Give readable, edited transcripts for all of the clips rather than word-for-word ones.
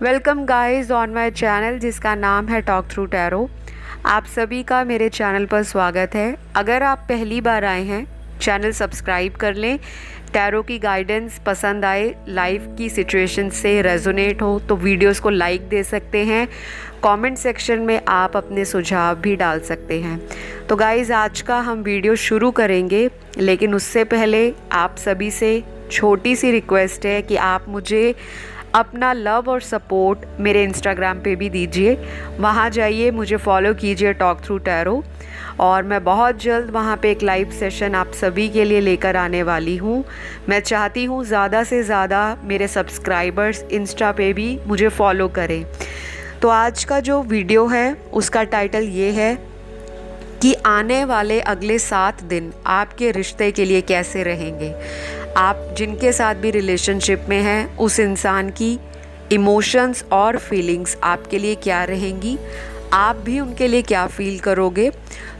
Welcome guys on my channel जिसका नाम है टॉक थ्रू टैरो। आप सभी का मेरे चैनल पर स्वागत है। अगर आप पहली बार आए हैं, चैनल सब्सक्राइब कर लें। टैरो की गाइडेंस पसंद आए, लाइफ की सिचुएशन से रेजोनेट हो तो वीडियोस को लाइक दे सकते हैं। कमेंट सेक्शन में आप अपने सुझाव भी डाल सकते हैं। तो गाइस, आज का हम वीडियो शुरू करेंगे, लेकिन उससे पहले आप सभी से छोटी सी रिक्वेस्ट है कि आप मुझे अपना लव और सपोर्ट मेरे इंस्टाग्राम पे भी दीजिए। वहाँ जाइए, मुझे फॉलो कीजिए टॉक थ्रू टैरो, और मैं बहुत जल्द वहाँ पे एक लाइव सेशन आप सभी के लिए लेकर आने वाली हूँ। मैं चाहती हूँ ज़्यादा से ज़्यादा मेरे सब्सक्राइबर्स इंस्टा पे भी मुझे फॉलो करें। तो आज का जो वीडियो है उसका टाइटल ये है कि आने वाले अगले 7 दिन आपके रिश्ते के लिए कैसे रहेंगे। आप जिनके साथ भी रिलेशनशिप में हैं, उस इंसान की इमोशंस और फीलिंग्स आपके लिए क्या रहेंगी, आप भी उनके लिए क्या फील करोगे,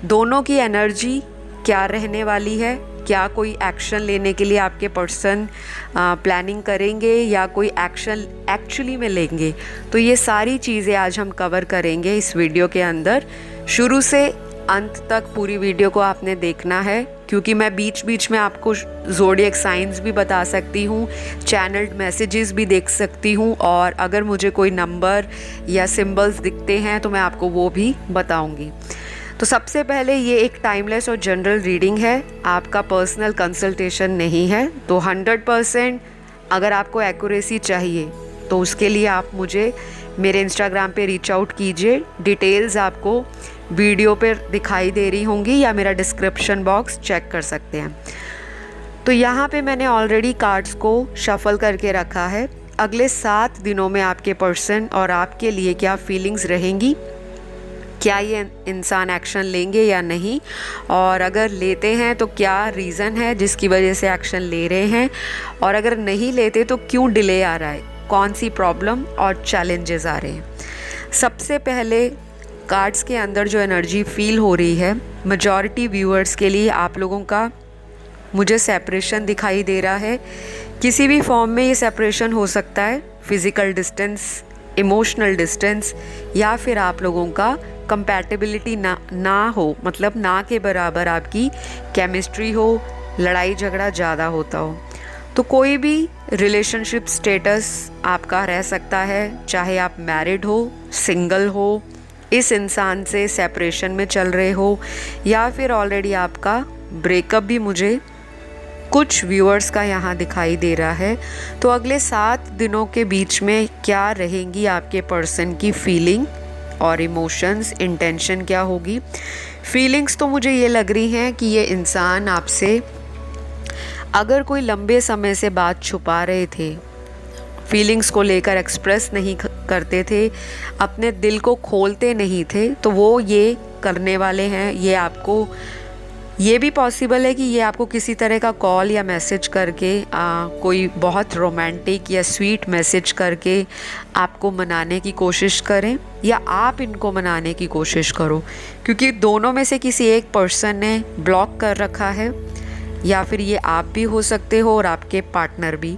दोनों की एनर्जी क्या रहने वाली है, क्या कोई एक्शन लेने के लिए आपके पर्सन प्लानिंग करेंगे या कोई एक्शन एक्चुअली में लेंगे। तो ये सारी चीज़ें आज हम कवर करेंगे इस वीडियो के अंदर। शुरू से अंत तक पूरी वीडियो को आपने देखना है, क्योंकि मैं बीच बीच में आपको ज़ोडिएक साइंस भी बता सकती हूँ, चैनल्ड मैसेजेस भी देख सकती हूँ, और अगर मुझे कोई नंबर या सिंबल्स दिखते हैं तो मैं आपको वो भी बताऊँगी। तो सबसे पहले ये एक टाइमलेस और जनरल रीडिंग है, आपका पर्सनल कंसल्टेशन नहीं है। तो 100% अगर आपको एक्यूरेसी चाहिए तो उसके लिए आप मुझे मेरे इंस्टाग्राम पे रीच आउट कीजिए। डिटेल्स आपको वीडियो पर दिखाई दे रही होंगी या मेरा डिस्क्रिप्शन बॉक्स चेक कर सकते हैं। तो यहाँ पे मैंने ऑलरेडी कार्ड्स को शफल करके रखा है। अगले 7 दिनों में आपके पर्सन और आपके लिए क्या फीलिंग्स रहेंगी, क्या ये इंसान एक्शन लेंगे या नहीं, और अगर लेते हैं तो क्या रीज़न है जिसकी वजह से एक्शन ले रहे हैं, और अगर नहीं लेते तो क्यों डिले आ रहा है, कौन सी प्रॉब्लम और चैलेंजेस आ रहे हैं। सबसे पहले कार्ड्स के अंदर जो एनर्जी फील हो रही है, मेजॉरिटी व्यूअर्स के लिए आप लोगों का मुझे सेपरेशन दिखाई दे रहा है। किसी भी फॉर्म में ये सेपरेशन हो सकता है, फिज़िकल डिस्टेंस, इमोशनल डिस्टेंस, या फिर आप लोगों का कंपैटिबिलिटी ना हो, मतलब ना के बराबर आपकी केमिस्ट्री हो, लड़ाई झगड़ा ज़्यादा होता हो। तो कोई भी रिलेशनशिप स्टेटस आपका रह सकता है, चाहे आप मैरिड हो, सिंगल हो, इस इंसान से सेपरेशन में चल रहे हो, या फिर ऑलरेडी आपका ब्रेकअप भी मुझे कुछ व्यूअर्स का यहाँ दिखाई दे रहा है। तो अगले 7 दिनों के बीच में क्या रहेंगी आपके पर्सन की फीलिंग और इमोशंस, इंटेंशन क्या होगी। फीलिंग्स तो मुझे ये लग रही हैं कि ये इंसान आपसे अगर कोई लंबे समय से बात छुपा रहे थे, फीलिंग्स को लेकर एक्सप्रेस नहीं करते थे, अपने दिल को खोलते नहीं थे, तो वो ये करने वाले हैं। ये आपको, ये भी पॉसिबल है कि ये आपको किसी तरह का कॉल या मैसेज करके कोई बहुत रोमांटिक या स्वीट मैसेज करके आपको मनाने की कोशिश करें, या आप इनको मनाने की कोशिश करो, क्योंकि दोनों में से किसी एक पर्सन ने ब्लॉक कर रखा है, या फिर ये आप भी हो सकते हो और आपके पार्टनर भी।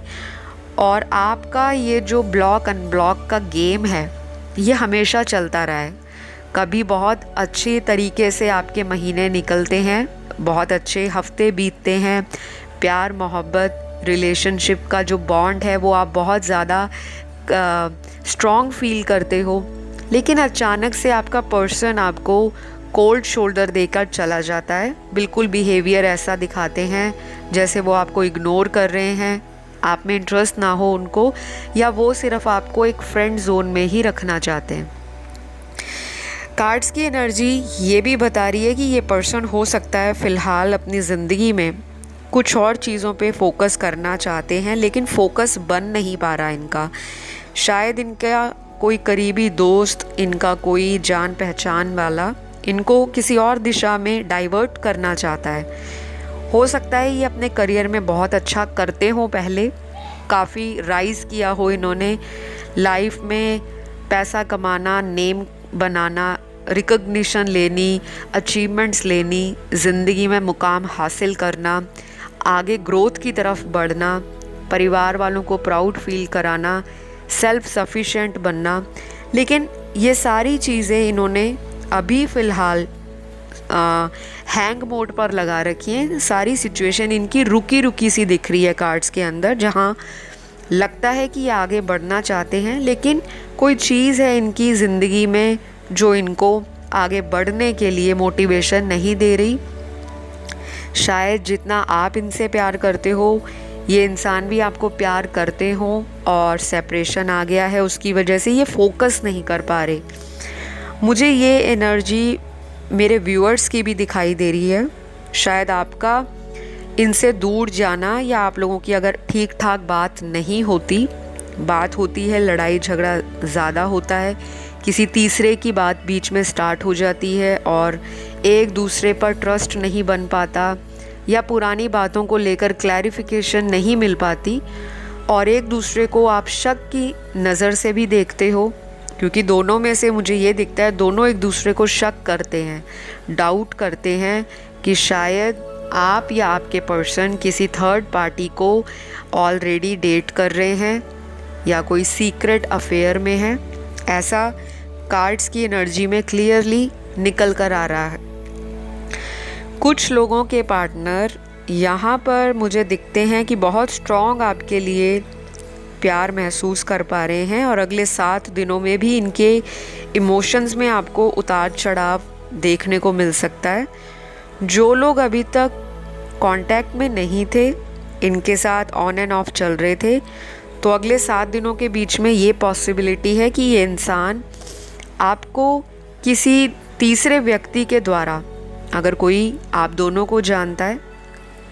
और आपका ये जो ब्लॉक अनब्लॉक का गेम है, ये हमेशा चलता रहा है। कभी बहुत अच्छे तरीके से आपके महीने निकलते हैं, बहुत अच्छे हफ्ते बीतते हैं, प्यार मोहब्बत रिलेशनशिप का जो बॉन्ड है वो आप बहुत ज़्यादा स्ट्रॉन्ग फील करते हो, लेकिन अचानक से आपका पर्सन आपको कोल्ड शोल्डर देकर चला जाता है। बिल्कुल बिहेवियर ऐसा दिखाते हैं जैसे वो आपको इग्नोर कर रहे हैं, आप में इंटरेस्ट ना हो उनको, या वो सिर्फ आपको एक फ्रेंड जोन में ही रखना चाहते हैं। कार्ड्स की एनर्जी ये भी बता रही है कि ये पर्सन हो सकता है फ़िलहाल अपनी ज़िंदगी में कुछ और चीज़ों पे फोकस करना चाहते हैं, लेकिन फोकस बन नहीं पा रहा इनका। शायद इनका कोई करीबी दोस्त, इनका कोई जान पहचान वाला इनको किसी और दिशा में डाइवर्ट करना चाहता है। हो सकता है ये अपने करियर में बहुत अच्छा करते हों, पहले काफ़ी राइज़ किया हो इन्होंने, लाइफ में पैसा कमाना, नेम बनाना, रिकॉग्निशन लेनी, अचीवमेंट्स लेनी, ज़िंदगी में मुकाम हासिल करना, आगे ग्रोथ की तरफ बढ़ना, परिवार वालों को प्राउड फील कराना, सेल्फ सफिशिएंट बनना। लेकिन ये सारी चीज़ें इन्होंने अभी फ़िलहाल हैंग मोड पर लगा रखी हैं। सारी सिचुएशन इनकी रुकी रुकी सी दिख रही है कार्ड्स के अंदर, जहाँ लगता है कि ये आगे बढ़ना चाहते हैं, लेकिन कोई चीज़ है इनकी ज़िंदगी में जो इनको आगे बढ़ने के लिए मोटिवेशन नहीं दे रही। शायद जितना आप इनसे प्यार करते हो, ये इंसान भी आपको प्यार करते हो, और सेपरेशन आ गया है, उसकी वजह से ये फोकस नहीं कर पा रहे। मुझे ये एनर्जी मेरे व्यूअर्स की भी दिखाई दे रही है। शायद आपका इनसे दूर जाना, या आप लोगों की अगर ठीक ठाक बात नहीं होती, बात होती है, लड़ाई झगड़ा ज़्यादा होता है, किसी तीसरे की बात बीच में स्टार्ट हो जाती है और एक दूसरे पर ट्रस्ट नहीं बन पाता, या पुरानी बातों को लेकर क्लैरिफिकेशन नहीं मिल पाती, और एक दूसरे को आप शक की नज़र से भी देखते हो, क्योंकि दोनों में से मुझे ये दिखता है दोनों एक दूसरे को शक करते हैं, डाउट करते हैं कि शायद आप या आपके पर्सन किसी थर्ड पार्टी को ऑलरेडी डेट कर रहे हैं या कोई सीक्रेट अफेयर में है। ऐसा कार्ड्स की एनर्जी में क्लियरली निकल कर आ रहा है। कुछ लोगों के पार्टनर यहाँ पर मुझे दिखते हैं कि बहुत स्ट्रॉन्ग आपके लिए प्यार महसूस कर पा रहे हैं, और अगले 7 दिनों में भी इनके इमोशंस में आपको उतार चढ़ाव देखने को मिल सकता है। जो लोग अभी तक कांटेक्ट में नहीं थे, इनके साथ ऑन एंड ऑफ चल रहे थे, तो अगले 7 दिनों के बीच में ये पॉसिबिलिटी है कि ये इंसान आपको किसी तीसरे व्यक्ति के द्वारा, अगर कोई आप दोनों को जानता है,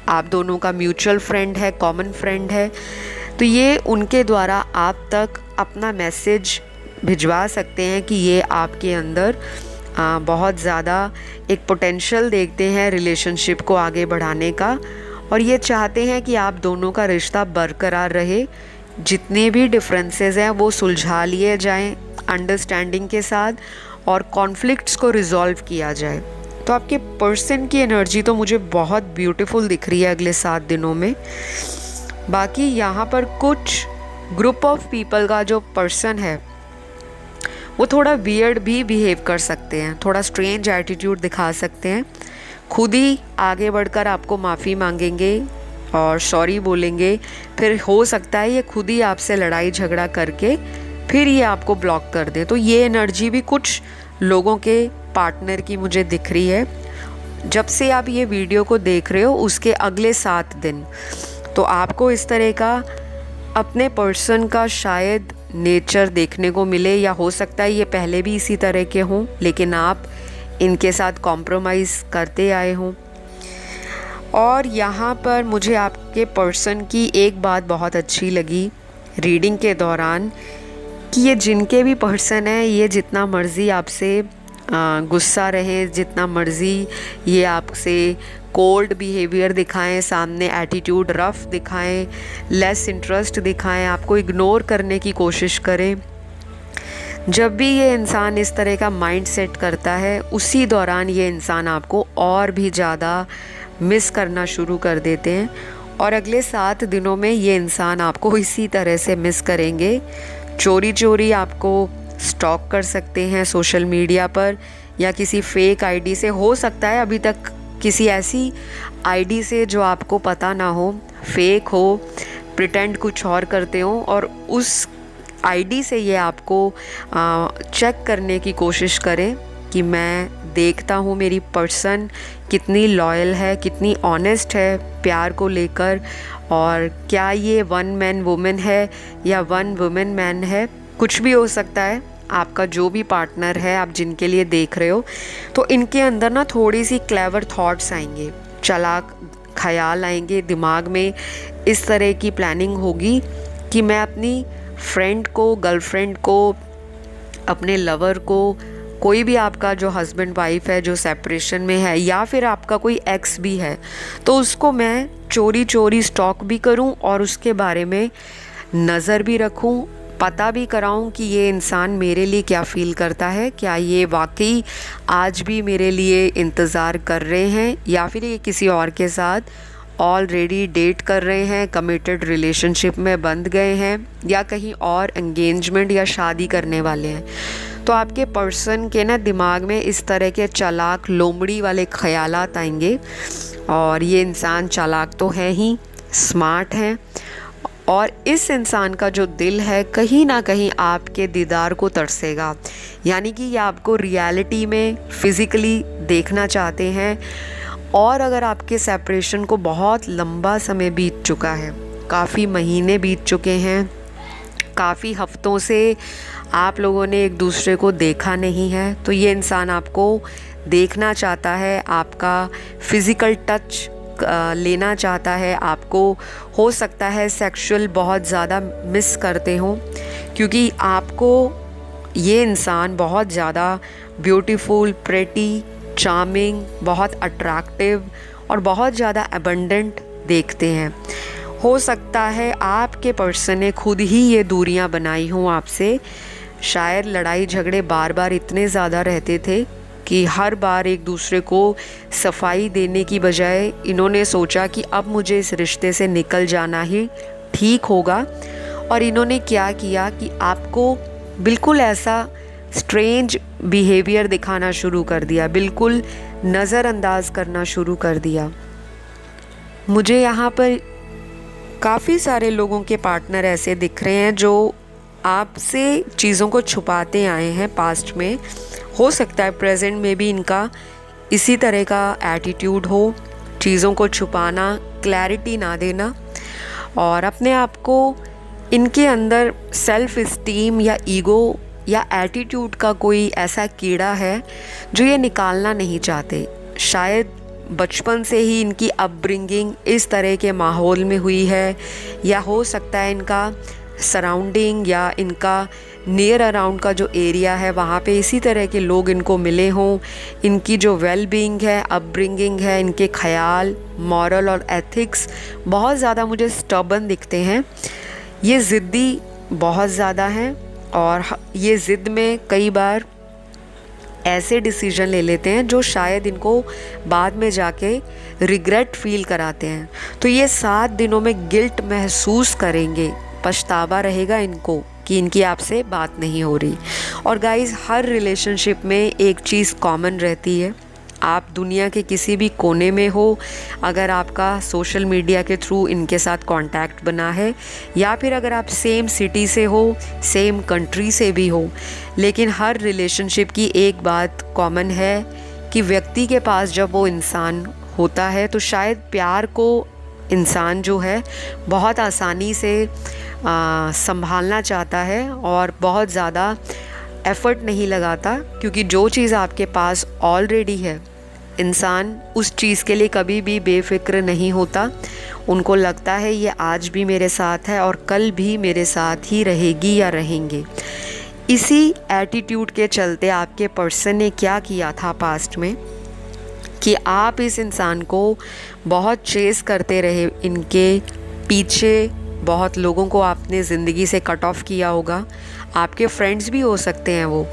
आप दोनों का म्यूचुअल फ्रेंड है, कॉमन फ्रेंड है, तो ये उनके द्वारा आप तक अपना मैसेज भिजवा सकते हैं कि ये आपके अंदर बहुत ज़्यादा एक पोटेंशियल देखते हैं रिलेशनशिप को आगे बढ़ाने का, और ये चाहते हैं कि आप दोनों का रिश्ता बरकरार रहे। जितने भी डिफरेंसेस हैं वो सुलझा लिए जाएं अंडरस्टैंडिंग के साथ, और कॉन्फ्लिक्ट्स को रिजॉल्व किया जाए। तो आपके पर्सन की एनर्जी तो मुझे बहुत ब्यूटीफुल दिख रही है अगले 7 दिनों में। बाकी यहाँ पर कुछ ग्रुप ऑफ पीपल का जो पर्सन है वो थोड़ा वियर्ड भी बिहेव कर सकते हैं, थोड़ा स्ट्रेंज एटीट्यूड दिखा सकते हैं, खुद ही आगे बढ़कर आपको माफ़ी मांगेंगे और सॉरी बोलेंगे। फिर हो सकता है ये खुद ही आपसे लड़ाई झगड़ा करके फिर ये आपको ब्लॉक कर दे। तो ये एनर्जी भी कुछ लोगों के पार्टनर की मुझे दिख रही है। जब से आप ये वीडियो को देख रहे हो उसके अगले 7 दिन तो आपको इस तरह का अपने पर्सन का शायद नेचर देखने को मिले, या हो सकता है ये पहले भी इसी तरह के हों लेकिन आप इनके साथ कॉम्प्रोमाइज़ करते आए हों। और यहाँ पर मुझे आपके पर्सन की एक बात बहुत अच्छी लगी रीडिंग के दौरान, कि ये जिनके भी पर्सन है, ये जितना मर्ज़ी आपसे गुस्सा रहे, जितना मर्ज़ी ये आपसे कोल्ड बिहेवियर दिखाएं, सामने एटीट्यूड रफ दिखाएं, लेस इंटरेस्ट दिखाएं, आपको इग्नोर करने की कोशिश करें, जब भी ये इंसान इस तरह का माइंड सेट करता है उसी दौरान ये इंसान आपको और भी ज़्यादा मिस करना शुरू कर देते हैं। और अगले 7 दिनों में ये इंसान आपको इसी तरह से मिस करेंगे। चोरी चोरी आपको स्टॉक कर सकते हैं सोशल मीडिया पर, या किसी फेक आईडी से, हो सकता है अभी तक किसी ऐसी आईडी से जो आपको पता ना हो, फेक हो, प्रिटेंड कुछ और करते हो, और उस आईडी से ये आपको चेक करने की कोशिश करें कि मैं देखता हूँ मेरी पर्सन कितनी लॉयल है, कितनी ऑनेस्ट है प्यार को लेकर, और क्या ये 1 मैन वुमेन है या 1 वुमेन मैन है। कुछ भी हो सकता है। आपका जो भी पार्टनर है, आप जिनके लिए देख रहे हो, तो इनके अंदर ना थोड़ी सी क्लेवर थॉट्स आएंगे, चालाक ख्याल आएंगे दिमाग में। इस तरह की प्लानिंग होगी कि मैं अपनी फ्रेंड को, गर्लफ्रेंड को, अपने लवर को, कोई भी आपका जो हस्बैंड वाइफ है जो सेपरेशन में है, या फिर आपका कोई एक्स भी है, तो उसको मैं चोरी चोरी स्टॉक भी करूं और उसके बारे में नज़र भी रखूं, पता भी कराऊं कि ये इंसान मेरे लिए क्या फ़ील करता है, क्या ये वाकई आज भी मेरे लिए इंतज़ार कर रहे हैं या फिर ये किसी और के साथ ऑलरेडी डेट कर रहे हैं, कमिटेड रिलेशनशिप में बंध गए हैं, या कहीं और एंगेजमेंट या शादी करने वाले हैं, तो आपके पर्सन के ना दिमाग में इस तरह के चालाक लोमड़ी वाले ख्यालात आएंगे। और ये इंसान चालाक तो है ही, स्मार्ट हैं, और इस इंसान का जो दिल है कहीं ना कहीं आपके दीदार को तरसेगा, यानी कि ये आपको रियलिटी में फ़िज़िकली देखना चाहते हैं। और अगर आपके सेपरेशन को बहुत लंबा समय बीत चुका है, काफ़ी महीने बीत चुके हैं, काफ़ी हफ्तों से आप लोगों ने एक दूसरे को देखा नहीं है, तो ये इंसान आपको देखना चाहता है, आपका फ़िज़िकल टच लेना चाहता है, आपको हो सकता है सेक्सुअल बहुत ज़्यादा मिस करते हो, क्योंकि आपको ये इंसान बहुत ज़्यादा ब्यूटीफुल, प्रेटी, चार्मिंग, बहुत अट्रैक्टिव और बहुत ज़्यादा अबंडेंट देखते हैं। हो सकता है आपके पर्सन ने खुद ही ये दूरियां बनाई हों आपसे। शायद लड़ाई झगड़े बार बार इतने ज़्यादा रहते थे कि हर बार एक दूसरे को सफाई देने की बजाय इन्होंने सोचा कि अब मुझे इस रिश्ते से निकल जाना ही ठीक होगा। और इन्होंने क्या किया कि आपको बिल्कुल ऐसा स्ट्रेंज बिहेवियर दिखाना शुरू कर दिया, बिल्कुल नज़रअंदाज करना शुरू कर दिया। मुझे यहाँ पर काफ़ी सारे लोगों के पार्टनर ऐसे दिख रहे हैं जो आपसे चीज़ों को छुपाते आए हैं पास्ट में। हो सकता है प्रेजेंट में भी इनका इसी तरह का एटीट्यूड हो, चीज़ों को छुपाना, क्लैरिटी ना देना, और अपने आप को इनके अंदर सेल्फ इस्टीम या ईगो या एटीट्यूड का कोई ऐसा कीड़ा है जो ये निकालना नहीं चाहते। शायद बचपन से ही इनकी अपब्रिंगिंग इस तरह के माहौल में हुई है, या हो सकता है इनका सराउंडिंग या इनका नियर अराउंड का जो एरिया है वहाँ पे इसी तरह के लोग इनको मिले हों। इनकी जो वेल बीइंग है, अपब्रिंगिंग है, इनके ख्याल, मॉरल और एथिक्स बहुत ज़्यादा मुझे स्टबर्न दिखते हैं। ये ज़िद्दी बहुत ज़्यादा हैं, और ये ज़िद में कई बार ऐसे डिसीजन ले लेते हैं जो शायद इनको बाद में जाके रिग्रेट फील कराते हैं। तो ये 7 दिनों में गिल्ट महसूस करेंगे, पछतावा रहेगा इनको कि इनकी आपसे बात नहीं हो रही। और गाइस, हर रिलेशनशिप में एक चीज़ कॉमन रहती है। आप दुनिया के किसी भी कोने में हो, अगर आपका सोशल मीडिया के थ्रू इनके साथ कांटेक्ट बना है, या फिर अगर आप सेम सिटी से हो, सेम कंट्री से भी हो, लेकिन हर रिलेशनशिप की एक बात कॉमन है कि व्यक्ति के पास जब वो इंसान होता है तो शायद प्यार को इंसान जो है बहुत आसानी से संभालना चाहता है और बहुत ज़्यादा एफ़र्ट नहीं लगाता, क्योंकि जो चीज़ आपके पास ऑलरेडी है, इंसान उस चीज़ के लिए कभी भी बेफिक्र नहीं होता। उनको लगता है ये आज भी मेरे साथ है और कल भी मेरे साथ ही रहेगी या रहेंगे। इसी एटीट्यूड के चलते आपके पर्सन ने क्या किया था पास्ट में कि आप इस इंसान को बहुत चेस करते रहे, इनके पीछे बहुत लोगों को आपने ज़िंदगी से कट ऑफ किया होगा। आपके फ्रेंड्स भी हो सकते हैं, वो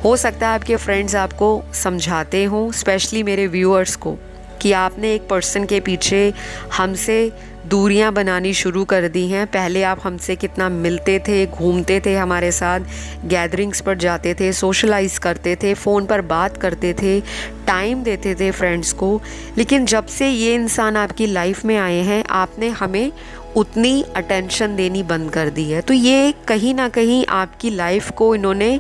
हो सकता है आपके फ्रेंड्स आपको समझाते हों, स्पेशली मेरे व्यूअर्स को, कि आपने एक पर्सन के पीछे हमसे दूरियां बनानी शुरू कर दी हैं। पहले आप हमसे कितना मिलते थे, घूमते थे, हमारे साथ गैदरिंग्स पर जाते थे, सोशलाइज करते थे, फ़ोन पर बात करते थे, टाइम देते थे फ्रेंड्स को, लेकिन जब से ये इंसान आपकी लाइफ में आए हैं आपने हमें उतनी अटेंशन देनी बंद कर दी है। तो ये कहीं ना कहीं आपकी लाइफ को इन्होंने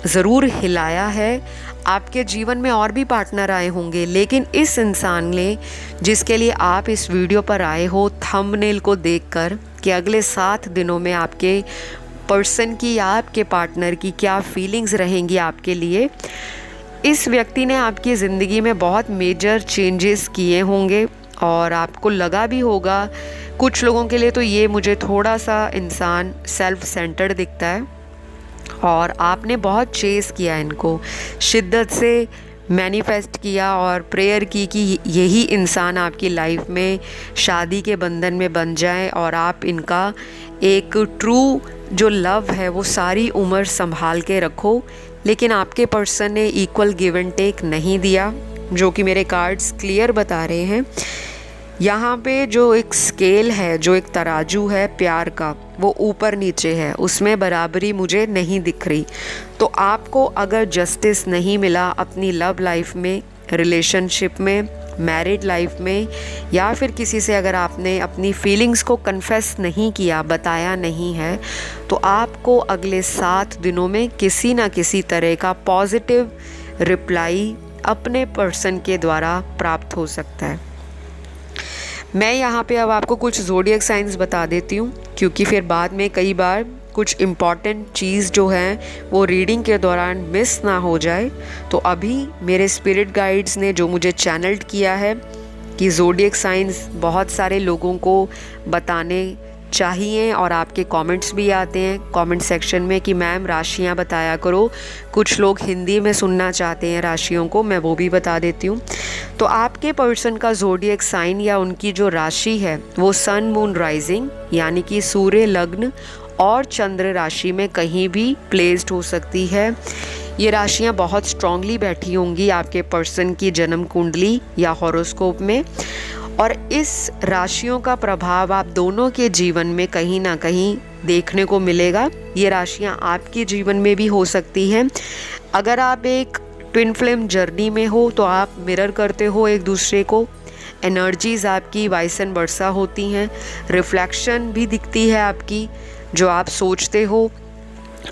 ज़रूर हिलाया है। आपके जीवन में और भी पार्टनर आए होंगे, लेकिन इस इंसान ने, जिसके लिए आप इस वीडियो पर आए हो थंबनेल को देखकर कि अगले 7 दिनों में आपके पर्सन की या आपके पार्टनर की क्या फीलिंग्स रहेंगी आपके लिए, इस व्यक्ति ने आपकी ज़िंदगी में बहुत मेजर चेंजेस किए होंगे। और आपको लगा भी होगा, कुछ लोगों के लिए तो ये मुझे थोड़ा सा इंसान सेल्फ सेंटर्ड दिखता है, और आपने बहुत चेस किया, इनको शिद्दत से मैनिफेस्ट किया और प्रेयर की कि यही इंसान आपकी लाइफ में शादी के बंधन में बन जाए और आप इनका एक ट्रू जो लव है वो सारी उम्र संभाल के रखो। लेकिन आपके पर्सन ने इक्वल गिव एंड टेक नहीं दिया, जो कि मेरे कार्ड्स क्लियर बता रहे हैं। यहाँ पे जो एक स्केल है, जो एक तराजू है प्यार का, वो ऊपर नीचे है, उसमें बराबरी मुझे नहीं दिख रही। तो आपको अगर जस्टिस नहीं मिला अपनी लव लाइफ में, रिलेशनशिप में, मैरिड लाइफ में, या फिर किसी से अगर आपने अपनी फीलिंग्स को कन्फेस नहीं किया, बताया नहीं है, तो आपको अगले 7 दिनों में किसी ना किसी तरह का पॉजिटिव रिप्लाई अपने पर्सन के द्वारा प्राप्त हो सकता है। मैं यहाँ पे अब आपको कुछ ज़ोडिएक साइंस बता देती हूँ, क्योंकि फिर बाद में कई बार कुछ इम्पॉर्टेंट चीज़ जो है वो रीडिंग के दौरान मिस ना हो जाए। तो अभी मेरे स्पिरिट गाइड्स ने जो मुझे चैनल्ड किया है कि ज़ोडिएक साइंस बहुत सारे लोगों को बताने चाहिए, और आपके कमेंट्स भी आते हैं कमेंट सेक्शन में कि मैम राशियाँ बताया करो। कुछ लोग हिंदी में सुनना चाहते हैं राशियों को, मैं वो भी बता देती हूँ। तो आपके पर्सन का ज़ोडिएक साइन या उनकी जो राशि है वो सन मून राइजिंग यानी कि सूर्य लग्न और चंद्र राशि में कहीं भी प्लेस्ड हो सकती है। ये राशियाँ बहुत स्ट्रांगली बैठी होंगी आपके पर्सन की जन्म कुंडली या हॉरोस्कोप में, और इस राशियों का प्रभाव आप दोनों के जीवन में कहीं ना कहीं देखने को मिलेगा। ये राशियाँ आपके जीवन में भी हो सकती हैं। अगर आप एक ट्विन फ्लेम जर्नी में हो तो आप मिरर करते हो एक दूसरे को, एनर्जीज़ आपकी वाइस एंड वर्सा होती हैं, रिफ्लेक्शन भी दिखती है आपकी, जो आप सोचते हो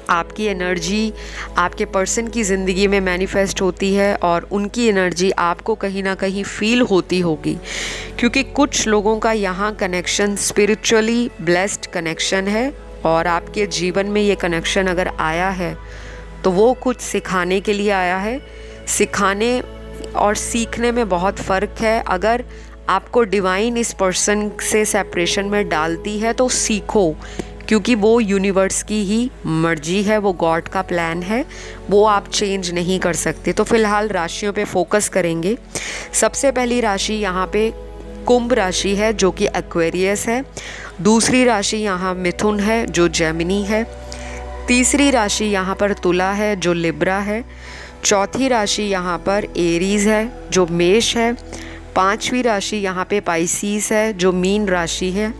आपकी एनर्जी आपके पर्सन की ज़िंदगी में मैनिफेस्ट होती है, और उनकी एनर्जी आपको कहीं ना कहीं फील होती होगी, क्योंकि कुछ लोगों का यहाँ कनेक्शन स्पिरिचुअली ब्लेस्ड कनेक्शन है, और आपके जीवन में ये कनेक्शन अगर आया है तो वो कुछ सिखाने के लिए आया है। सिखाने और सीखने में बहुत फ़र्क है। अगर आपको डिवाइन इस पर्सन से सेपरेशन में डालती है तो सीखो, क्योंकि वो यूनिवर्स की ही मर्जी है, वो गॉड का प्लान है, वो आप चेंज नहीं कर सकते। तो फिलहाल राशियों पे फोकस करेंगे। सबसे पहली राशि यहाँ पे कुंभ राशि है जो कि एक्वेरियस है। दूसरी राशि यहाँ मिथुन है जो जेमिनी है। तीसरी राशि यहाँ पर तुला है जो लिब्रा है। चौथी राशि यहाँ पर एरीज है जो मेष है। पांचवी राशि यहाँ पे पाइसीस है जो मीन राशि है।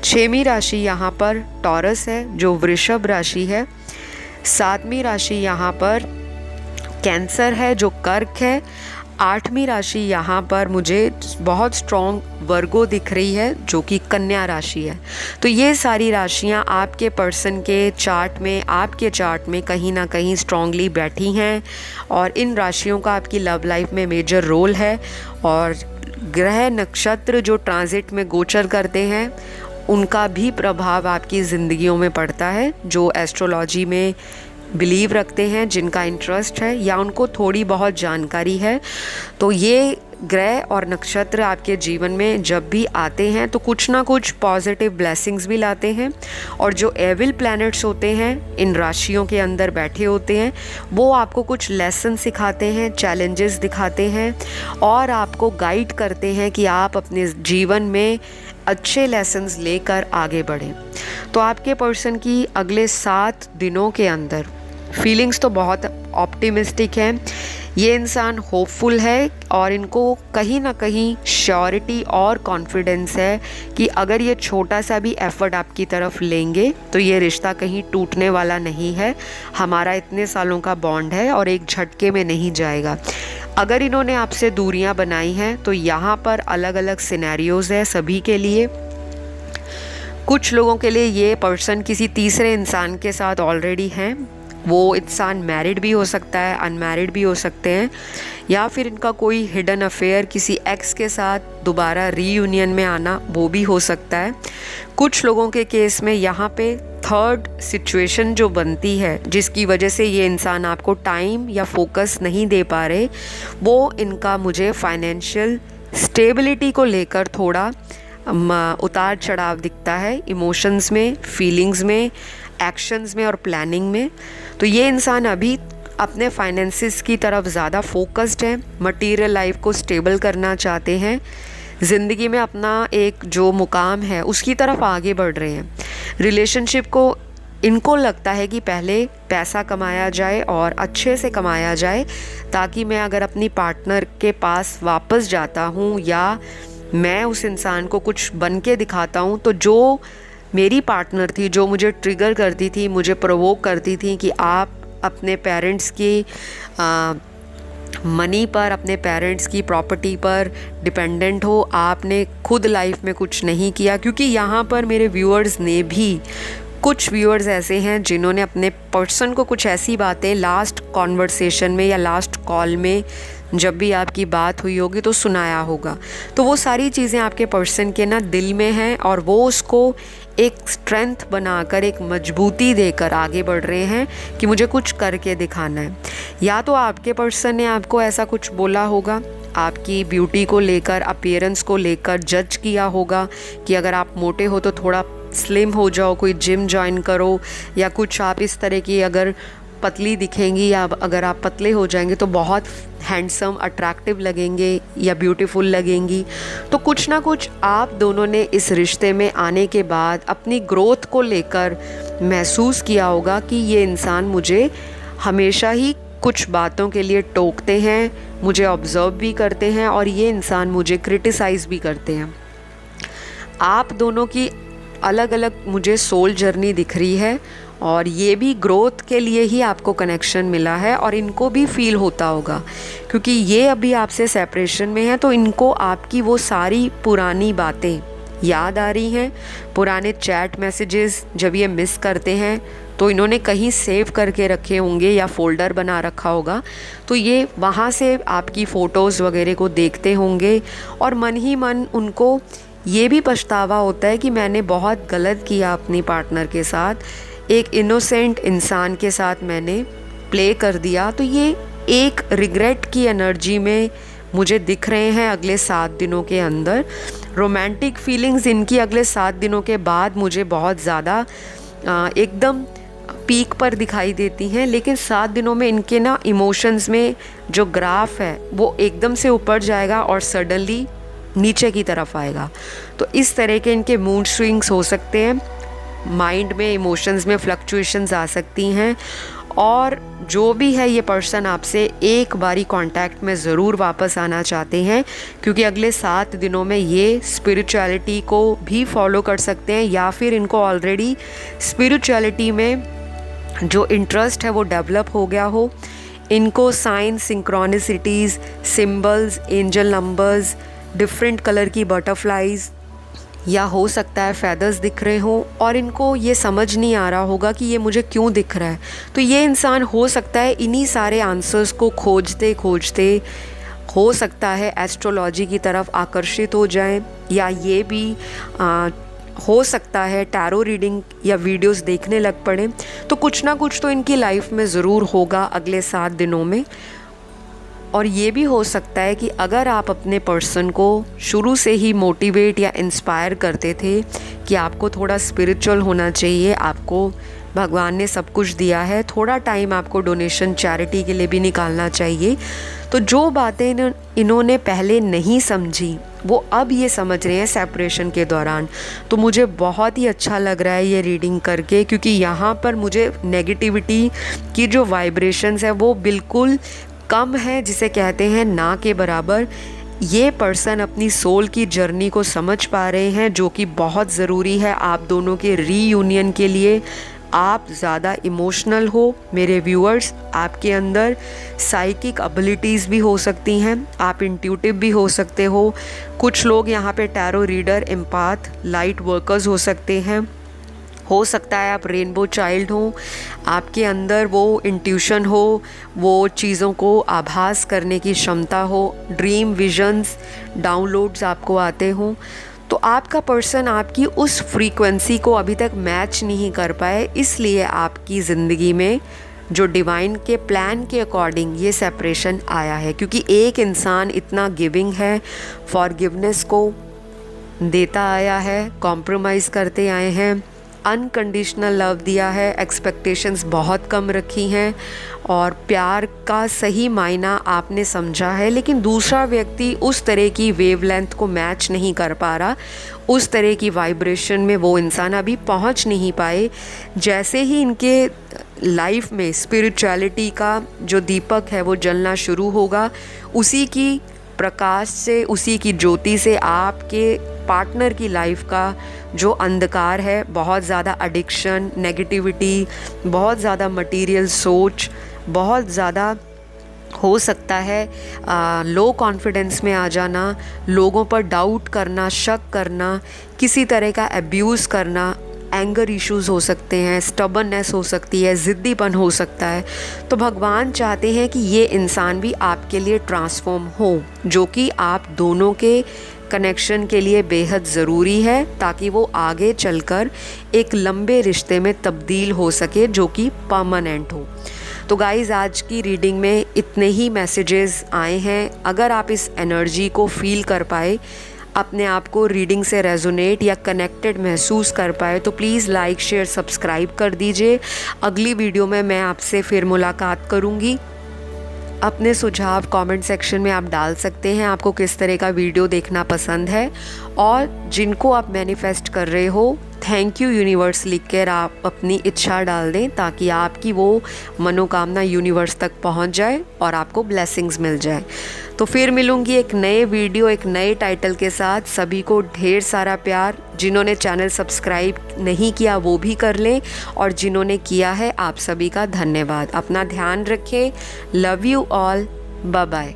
छठवीं राशि यहाँ पर टॉरस है जो वृषभ राशि है। सातवीं राशि यहाँ पर कैंसर है जो कर्क है। आठवीं राशि यहाँ पर मुझे बहुत स्ट्रॉन्ग वर्गो दिख रही है जो कि कन्या राशि है। तो ये सारी राशियाँ आपके पर्सन के चार्ट में, आपके चार्ट में कहीं ना कहीं स्ट्रॉन्गली बैठी हैं, और इन राशियों का आपकी लव लाइफ में मेजर रोल है। और ग्रह नक्षत्र जो ट्रांजिट में गोचर करते हैं उनका भी प्रभाव आपकी ज़िंदगियों में पड़ता है। जो एस्ट्रोलॉजी में बिलीव रखते हैं, जिनका इंटरेस्ट है या उनको थोड़ी बहुत जानकारी है, तो ये ग्रह और नक्षत्र आपके जीवन में जब भी आते हैं तो कुछ ना कुछ पॉजिटिव ब्लेसिंग्स भी लाते हैं। और जो एविल प्लैनेट्स होते हैं इन राशियों के अंदर बैठे होते हैं, वो आपको कुछ लेसन सिखाते हैं, चैलेंजेस दिखाते हैं, और आपको गाइड करते हैं कि आप अपने जीवन में अच्छे लेसन्स लेकर आगे बढ़ें। तो आपके पर्सन की अगले 7 दिनों के अंदर फीलिंग्स तो बहुत ऑप्टिमिस्टिक हैं। ये इंसान होपफुल है, और इनको कहीं ना कहीं श्योरिटी और कॉन्फिडेंस है कि अगर ये छोटा सा भी एफर्ट आपकी तरफ लेंगे तो ये रिश्ता कहीं टूटने वाला नहीं है। हमारा इतने सालों का बॉन्ड है और एक झटके में नहीं जाएगा। अगर इन्होंने आपसे दूरियां बनाई हैं तो यहाँ पर अलग अलग सिनेरियोज़ है सभी के लिए। कुछ लोगों के लिए ये पर्सन किसी तीसरे इंसान के साथ ऑलरेडी हैं। वो इंसान मैरिड भी हो सकता है, अनमैरिड भी हो सकते हैं, या फिर इनका कोई हिडन अफेयर किसी एक्स के साथ दोबारा रीयूनियन में आना वो भी हो सकता है। कुछ लोगों के केस में यहाँ पे थर्ड सिचुएशन जो बनती है जिसकी वजह से ये इंसान आपको टाइम या फोकस नहीं दे पा रहे, वो इनका मुझे फाइनेंशियल स्टेबिलिटी को लेकर थोड़ा उतार चढ़ाव दिखता है, इमोशंस में, फीलिंग्स में, एक्शंस में और प्लानिंग में। तो ये इंसान अभी अपने फाइनेंसिस की तरफ ज़्यादा फोकस्ड है, मटीरियल लाइफ को स्टेबल करना चाहते हैं, ज़िंदगी में अपना एक जो मुकाम है उसकी तरफ आगे बढ़ रहे हैं। रिलेशनशिप को इनको लगता है कि पहले पैसा कमाया जाए और अच्छे से कमाया जाए, ताकि मैं अगर अपनी पार्टनर के पास वापस जाता हूँ या मैं उस इंसान को कुछ बन के दिखाता हूँ, तो जो मेरी पार्टनर थी, जो मुझे ट्रिगर करती थी, मुझे प्रोवोक करती थी कि आप अपने पेरेंट्स की मनी पर, अपने पेरेंट्स की प्रॉपर्टी पर डिपेंडेंट हो, आपने खुद लाइफ में कुछ नहीं किया। क्योंकि यहाँ पर मेरे व्यूअर्स ने भी, कुछ व्यूअर्स ऐसे हैं जिन्होंने अपने पर्सन को कुछ ऐसी बातें लास्ट कॉन्वर्सेशन में या लास्ट कॉल में जब भी आपकी बात हुई होगी तो सुनाया होगा। तो वो सारी चीज़ें आपके पर्सन के ना दिल में हैं और वो उसको एक स्ट्रेंथ बनाकर, एक मजबूती देकर आगे बढ़ रहे हैं कि मुझे कुछ करके दिखाना है। या तो आपके पर्सन ने आपको ऐसा कुछ बोला होगा, आपकी ब्यूटी को लेकर, अपीयरेंस को लेकर जज किया होगा कि अगर आप मोटे हो तो थोड़ा स्लिम हो जाओ, कोई जिम ज्वाइन करो, या कुछ आप इस तरह की अगर पतली दिखेंगी या अगर आप पतले हो जाएंगे तो बहुत हैंडसम, अट्रैक्टिव लगेंगे या ब्यूटीफुल लगेंगी। तो कुछ ना कुछ आप दोनों ने इस रिश्ते में आने के बाद अपनी ग्रोथ को लेकर महसूस किया होगा कि ये इंसान मुझे हमेशा ही कुछ बातों के लिए टोकते हैं, मुझे ऑब्ज़र्व भी करते हैं और ये इंसान मुझे क्रिटिसाइज़ भी करते हैं। आप दोनों की अलग अलग मुझे सोल जर्नी दिख रही है और ये भी ग्रोथ के लिए ही आपको कनेक्शन मिला है और इनको भी फील होता होगा, क्योंकि ये अभी आपसे सेपरेशन में है तो इनको आपकी वो सारी पुरानी बातें याद आ रही हैं। पुराने चैट मैसेजेस जब ये मिस करते हैं तो इन्होंने कहीं सेव करके रखे होंगे या फोल्डर बना रखा होगा, तो ये वहाँ से आपकी फ़ोटोज़ वगैरह को देखते होंगे और मन ही मन उनको ये भी पछतावा होता है कि मैंने बहुत गलत किया अपनी पार्टनर के साथ, एक इनोसेंट इंसान के साथ मैंने प्ले कर दिया। तो ये एक रिग्रेट की एनर्जी में मुझे दिख रहे हैं अगले 7 दिनों के अंदर। रोमांटिक फीलिंग्स इनकी अगले 7 दिनों के बाद मुझे बहुत ज़्यादा एकदम पीक पर दिखाई देती हैं, लेकिन 7 दिनों में इनके ना इमोशंस में जो ग्राफ है वो एकदम से ऊपर जाएगा और सडनली नीचे की तरफ आएगा। तो इस तरह के इनके मूड स्विंग्स हो सकते हैं, माइंड में, इमोशंस में फ्लक्चुएशंस आ सकती हैं। और जो भी है ये पर्सन आपसे एक बारी कांटेक्ट में ज़रूर वापस आना चाहते हैं, क्योंकि अगले 7 दिनों में ये स्पिरिचुअलिटी को भी फॉलो कर सकते हैं या फिर इनको ऑलरेडी स्पिरिचुअलिटी में जो इंटरेस्ट है वो डेवलप हो गया हो। इनको science, synchronicities, symbols, angel numbers, different colour की बटरफ्लाइज या हो सकता है फेदर्स दिख रहे हों और इनको ये समझ नहीं आ रहा होगा कि ये मुझे क्यों दिख रहा है। तो ये इंसान हो सकता है इन्हीं सारे आंसर्स को खोजते खोजते हो सकता है एस्ट्रोलॉजी की तरफ आकर्षित हो जाएं, या ये भी हो सकता है टैरो रीडिंग या वीडियोस देखने लग पड़े। तो कुछ ना कुछ तो इनकी लाइफ में ज़रूर होगा अगले 7 दिनों में। और ये भी हो सकता है कि अगर आप अपने पर्सन को शुरू से ही मोटिवेट या इंस्पायर करते थे कि आपको थोड़ा स्पिरिचुअल होना चाहिए, आपको भगवान ने सब कुछ दिया है, थोड़ा टाइम आपको डोनेशन, चैरिटी के लिए भी निकालना चाहिए, तो जो बातें इन्होंने पहले नहीं समझी वो अब ये समझ रहे हैं सेपरेशन के दौरान। तो मुझे बहुत ही अच्छा लग रहा है ये रीडिंग करके, क्योंकि यहाँ पर मुझे नेगेटिविटी की जो वाइब्रेशंस है वो बिल्कुल कम है, जिसे कहते हैं ना के बराबर। ये पर्सन अपनी सोल की जर्नी को समझ पा रहे हैं, जो कि बहुत ज़रूरी है आप दोनों के रीयूनियन के लिए। आप ज़्यादा इमोशनल हो मेरे व्यूअर्स, आपके अंदर साइकिक एबिलिटीज़ भी हो सकती हैं, आप इंट्यूटिव भी हो सकते हो। कुछ लोग यहाँ पे टैरो रीडर, एम्पाथ, लाइट वर्कर्स हो सकते हैं। हो सकता है आप रेनबो चाइल्ड हो, आपके अंदर वो इंट्यूशन हो, वो चीज़ों को आभास करने की क्षमता हो, ड्रीम विजन्स, डाउनलोड्स आपको आते हों। तो आपका पर्सन आपकी उस फ्रीक्वेंसी को अभी तक मैच नहीं कर पाए, इसलिए आपकी ज़िंदगी में जो डिवाइन के प्लान के अकॉर्डिंग ये सेपरेशन आया है। क्योंकि एक इंसान इतना गिविंग है, फॉरगिवनेस को देता आया है, कॉम्प्रोमाइज़ करते आए हैं, अनकंडीशनल लव दिया है, एक्सपेक्टेशंस बहुत कम रखी हैं और प्यार का सही मायना आपने समझा है, लेकिन दूसरा व्यक्ति उस तरह की वेवलेंथ को मैच नहीं कर पा रहा, उस तरह की वाइब्रेशन में वो इंसान अभी पहुंच नहीं पाए। जैसे ही इनके लाइफ में स्पिरिचुअलिटी का जो दीपक है वो जलना शुरू होगा, उसी की प्रकाश से, उसी की ज्योति से आपके पार्टनर की लाइफ का जो अंधकार है, बहुत ज़्यादा एडिक्शन, नेगेटिविटी, बहुत ज़्यादा मटेरियल सोच, बहुत ज़्यादा हो सकता है लो कॉन्फिडेंस में आ जाना, लोगों पर डाउट करना, शक करना, किसी तरह का अब्यूज़ करना, एंगर इश्यूज़ हो सकते हैं, स्टबर्ननेस हो सकती है, ज़िद्दीपन हो सकता है। तो भगवान चाहते हैं कि ये इंसान भी आपके लिए ट्रांसफॉर्म हो, जो कि आप दोनों के कनेक्शन के लिए बेहद ज़रूरी है, ताकि वो आगे चलकर एक लंबे रिश्ते में तब्दील हो सके जो कि परमानेंट हो। तो गाइज़, आज की रीडिंग में इतने ही मैसेजेस आए हैं। अगर आप इस एनर्जी को फील कर पाए, अपने आप को रीडिंग से रेजोनेट या कनेक्टेड महसूस कर पाए, तो प्लीज़ लाइक, शेयर, सब्सक्राइब कर दीजिए। अगली वीडियो में मैं आपसे फिर मुलाकात करूँगी। अपने सुझाव कमेंट सेक्शन में आप डाल सकते हैं, आपको किस तरह का वीडियो देखना पसंद है। और जिनको आप मैनिफेस्ट कर रहे हो, थैंक यू यूनिवर्स लिख कर आप अपनी इच्छा डाल दें, ताकि आपकी वो मनोकामना यूनिवर्स तक पहुंच जाए और आपको ब्लेसिंग्स मिल जाए। तो फिर मिलूंगी एक नए वीडियो, एक नए टाइटल के साथ। सभी को ढेर सारा प्यार। जिन्होंने चैनल सब्सक्राइब नहीं किया वो भी कर लें, और जिन्होंने किया है आप सभी का धन्यवाद। अपना ध्यान रखें। Love you all. Bye bye.